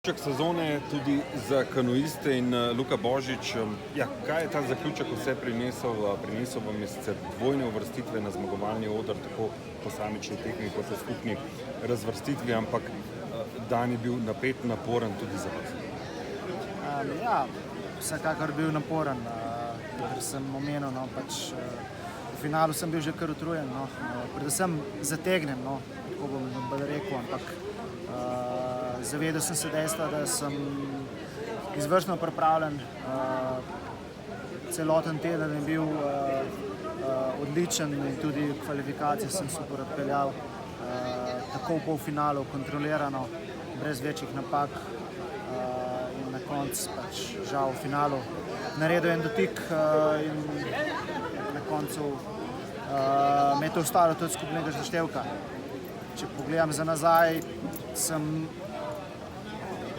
Sezone tudi za kanuiste in Luka Božič. Kaj je ta zaključek vse prinesel? Prinesel vam je sicer dvojne uvrstitve na zmagovalni oder, tako posamični tekmi kot v skupni razvrstitvi, ampak dan je bil napet, naporen tudi za vas. Vsekakor bil naporen, ker sem omenil, v finalu sem bil že kar utrujen, predvsem zategnen, tako bom bolj rekel, ampak zavedal sem se dejstva, da sem izvrstno pripravljen, celoten teden je bil odličen in tudi kvalifikacije sem super odpeljal, tako v polfinalu kontrolirano, brez večjih napak in na koncu žal v finalu naredil en dotik in na koncu me je to ostalo tudi skupnega zaštevka. Če pogledam za nazaj, sem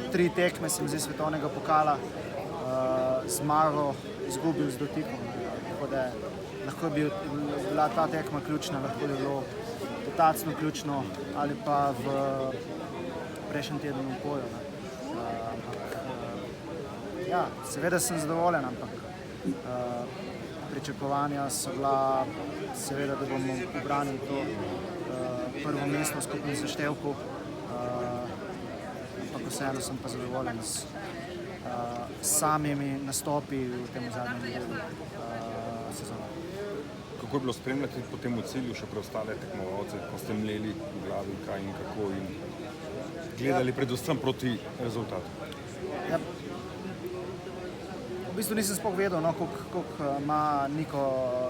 3 tekme svetovnega pokala zmagal, izgubil z dotikom, tako da lahko bi bila ta tekma ključna, lahko bi bilo totacno ključno ali pa v prejšnjem tednu v Poju. Seveda sem zadovoljen, ampak pričakovanja so bila seveda, da bomo ubranili to prvo mesto v skupnem seštevku, ampak vseeno sem pa zadovoljen s samimi nastopi v tem zadnjem delu sezone. Kako je bilo spremljati potem v cilju še preostale tekmovalce, ko ste mleli v glavi kaj in kako in gledali predvsem proti rezultatu? V bistvu nisem sploh vedel, koliko ima Niko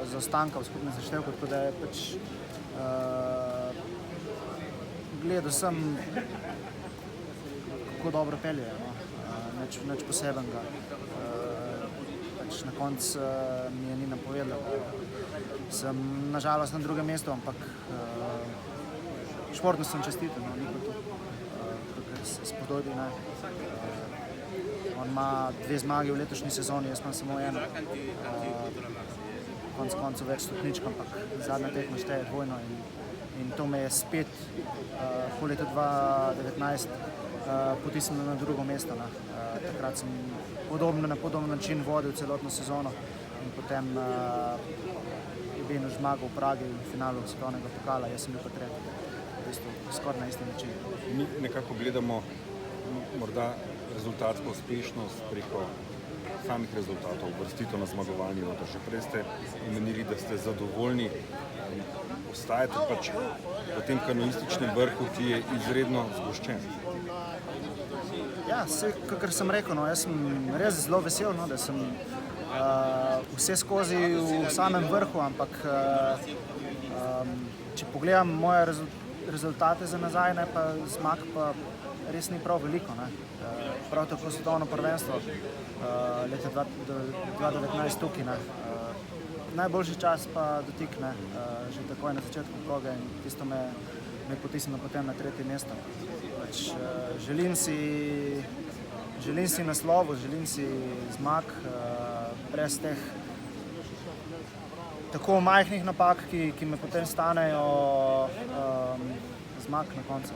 zaostanka v skupnem seštevku, tako da je gledal sem, kako dobro peljejo, nič posebenega. Na koncu mi je Nina povedala, da sem nažalost na drugem mestu, ampak športno sem čestital, Niko tu, kakor se spododi. On ima 2 zmagi v letošnji sezoni, jaz imam samo 1. Konec koncev več stopničk, ampak zadnja tekma šteje dvojno in to me je spet po letu 2019 potisnilo na drugo mesto. Takrat sem na podoben način vodil celotno sezono in potem je Benoš zmagal v Pragi v finalu svetovnega pokala, jaz sem bil pa tretji, v bistvu skoraj na isti način. Mi nekako gledamo morda rezultatsko uspešnost preko samih rezultatov, uvrstitev na zmagovalni oder. Že prej ste omenili, da ste zadovoljni, ostajate v tem kanuističnem vrhu, ki je izredno zgoščen. Kakor sem rekel, jaz sem res zelo vesel, da sem vse skozi v samem vrhu, ampak če pogledam moje rezultate za nazaj, pa zmag pa res ni prav veliko. Prav tako svetovno prvenstvo leta 2019 tukaj. Najboljši čas pa dotik, že takoj na začetku proge in tisto me je potisnilo potem na 3. mesto. Želim si naslovov, želim si zmag, brez teh tako majhnih napak, ki me potem stanejo zmag na koncu.